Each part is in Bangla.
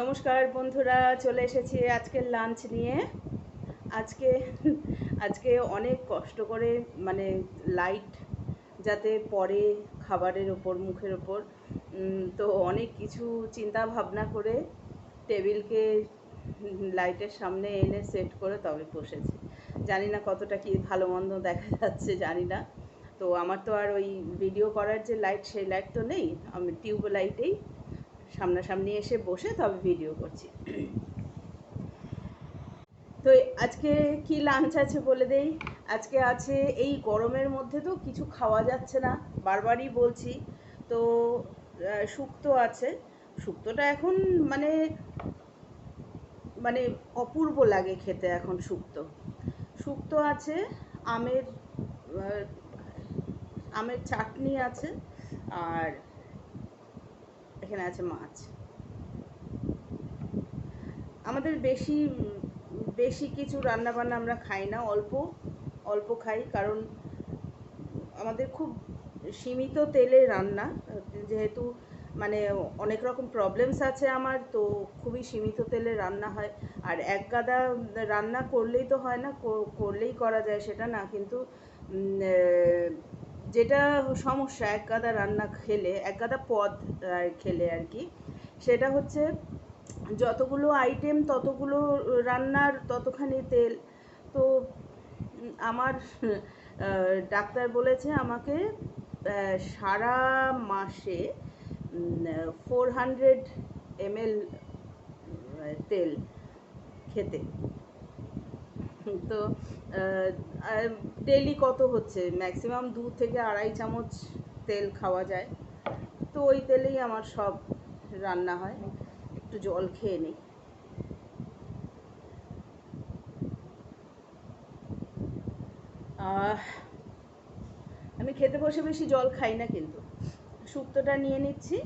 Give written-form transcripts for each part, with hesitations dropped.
নমস্কার বন্ধুরা, চলে এসেছি আজকের লাঞ্চ নিয়ে। আজকে আজকে অনেক কষ্ট করে মানে লাইট যাতে পড়ে খাবারের ওপর, মুখের ওপর, তো অনেক কিছু চিন্তা ভাবনা করে টেবিলকে লাইটের সামনে এনে সেট করে তবে বসেছি। জানি না কতটা কি ভালো মন্দ দেখা যাচ্ছে, জানি না। তো আমার তো আর ওই ভিডিও করার যে লাইট, সেই লাইট তো নেই। আমি টিউব লাইটেই সামনাসামনি এসে বসে তবে ভিডিও করছি। তো আজকে কি লাঞ্চ আছে বলে দেই। আজকে আছে, এই গরমের মধ্যে তো কিছু খাওয়া যাচ্ছে না, বারবারই বলছি। তো শুক্তো আছে। শুক্তোটা এখন মানে মানে অপূর্ব লাগে খেতে এখন শুক্তো। শুক্তো আছে, আমের আহ, আমের চাটনি আছে, আর এখানে আছে মাছ। আমাদের বেশি বেশি কিছু রান্না বান্না আমরা খাই না, অল্প অল্প খাই, কারণ আমাদের খুব সীমিত তেলে রান্না, যেহেতু মানে অনেক রকম প্রবলেমস আছে আমার, তো খুবই সীমিত তেলে রান্না হয়। আর এক গাদা রান্না করলেই তো হয় না, করলেই করা যায় সেটা না, কিন্তু যেটা সমস্যা এক গাদা রান্না খেলে, এক গাদা পদ খেলে আর কি, সেটা হচ্ছে যতগুলো আইটেম ততগুলো রান্নার ততখানি তেল। তো আমার ডাক্তার বলেছে আমাকে সারা মাসে 400 ml তেল খেতে। তো ডেইলি কত হচ্ছে, ম্যাক্সিমাম 2 থেকে 2.5 চামচ তেল খাওয়া যায়। তো ওই তেলেই আমার সব রান্না হয়। একটু জল খেয়ে নিই। আমি খেতে বসে বেশি জল খাই না, কিন্তু শুক্তোটা নিয়ে নিচ্ছি।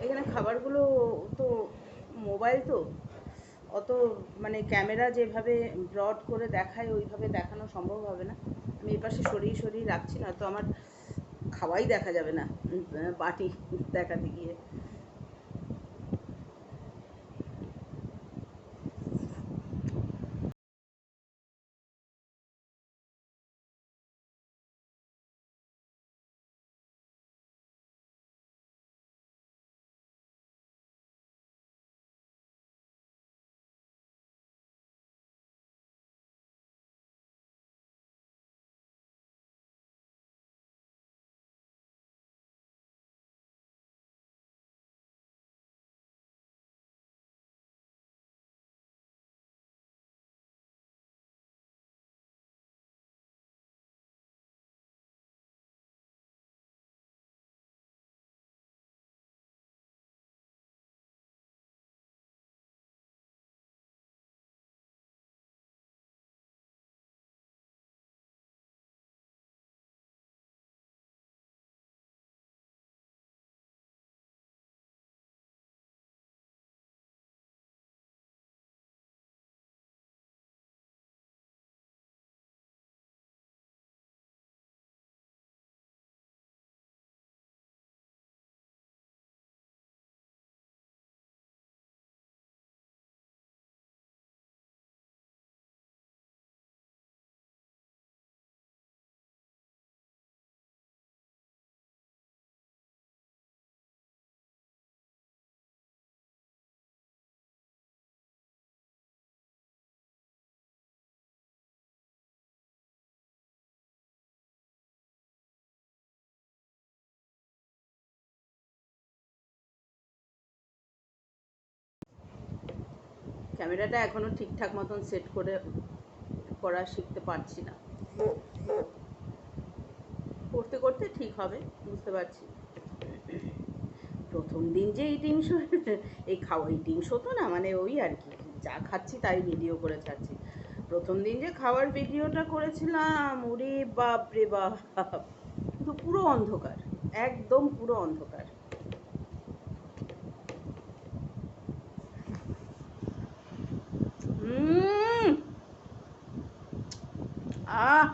এখানে খাবারগুলো তো মোবাইল তো অত মানে ক্যামেরা যেভাবে ব্রড করে দেখায় ওইভাবে দেখানো সম্ভব হবে না। আমি এপাশে সরিয়ে সরিয়ে রাখছি, না তো আমার খাওয়াই দেখা যাবে না বাটি দেখাতে গিয়ে। ক্যামেরাটা এখনো ঠিকঠাক মতন সেট করে করা শিখতে পারছি না। করতে করতে ঠিক হবে, বুঝতে পারছি। প্রথম দিন যে ইটিং শো, এই খাওয়া ইটিং শো তো না, মানে ওই আর কি, যা খাচ্ছি তাই ভিডিও করে ছাড়ছি। প্রথম দিন যে খাওয়ার ভিডিওটা করেছিলাম, ওরে বাপ রে বাপ, কিন্তু পুরো অন্ধকার, একদম পুরো অন্ধকার। আহ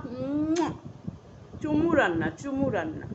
চুমু রান্না, চুমু রান্না।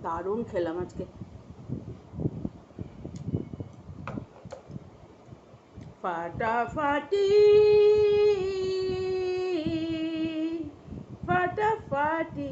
দারুণ খেলাম আজকে। ফাটাফাটি, ফাটাফাটি।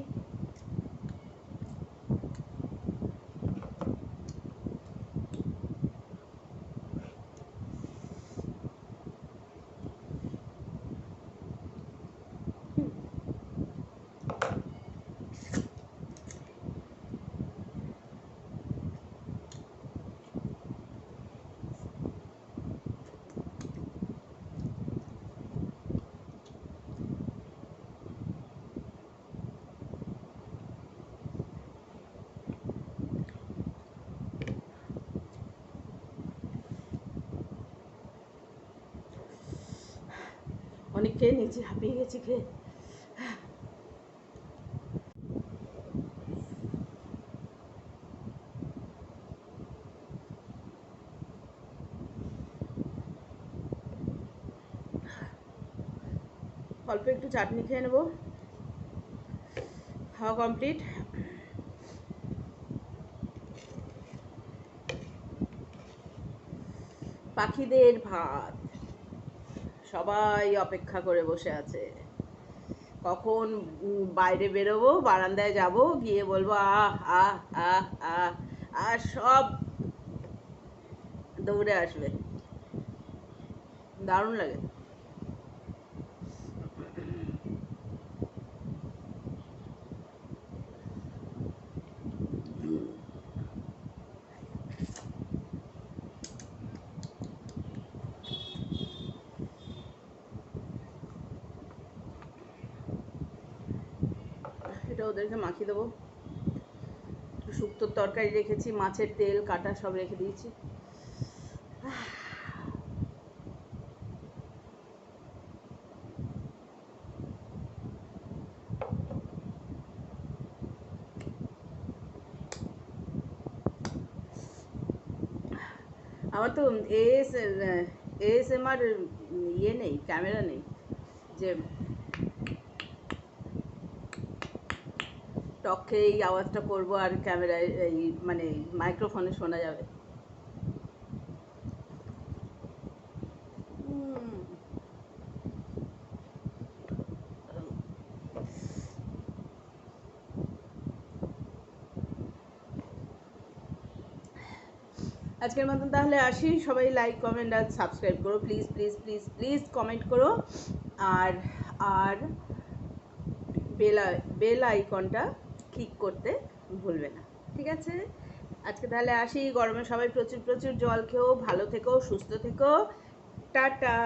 অনেক খেয়ে নিয়েছি, হাঁপিয়ে গেছি খেয়ে। অল্প একটু চাটনি খেয়ে নেবো। খাওয়া কমপ্লিট। পাখিদের ভাত, সবাই অপেক্ষা করে বসে আছে কখন বাইরে বেরোবো, বারান্দায় যাব, গিয়ে বলবো আহ আহ আহ আহ, আর সব দৌড়ে আসবে। দারুণ লাগে। এটা ওদেরকে মাখিয়ে দেবো। শুক্তোর তরকারি রেখেছি, মাছের তেল কাটা সব রেখে দিয়েছি। আমার তো এএসএমআর ইয়ে নেই, ক্যামেরা নেই যে টক খেয়ে এই আওয়াজটা করবো আর ক্যামেরায় এই মানে মাইক্রোফোনে শোনা যাবে। আজকের মতন তাহলে আসি। সবাই লাইক কমেন্ট আর সাবস্ক্রাইব করো please please please please, comment করো। আর আর বেল আইকনটা ক্লিক করতে ভুলবে না, ঠিক আছে? আজকে তাহলে আসি। গরমে সবাই প্রচুর প্রচুর জল খেও, ভালো থেকো, সুস্থ থেকো। টাটা।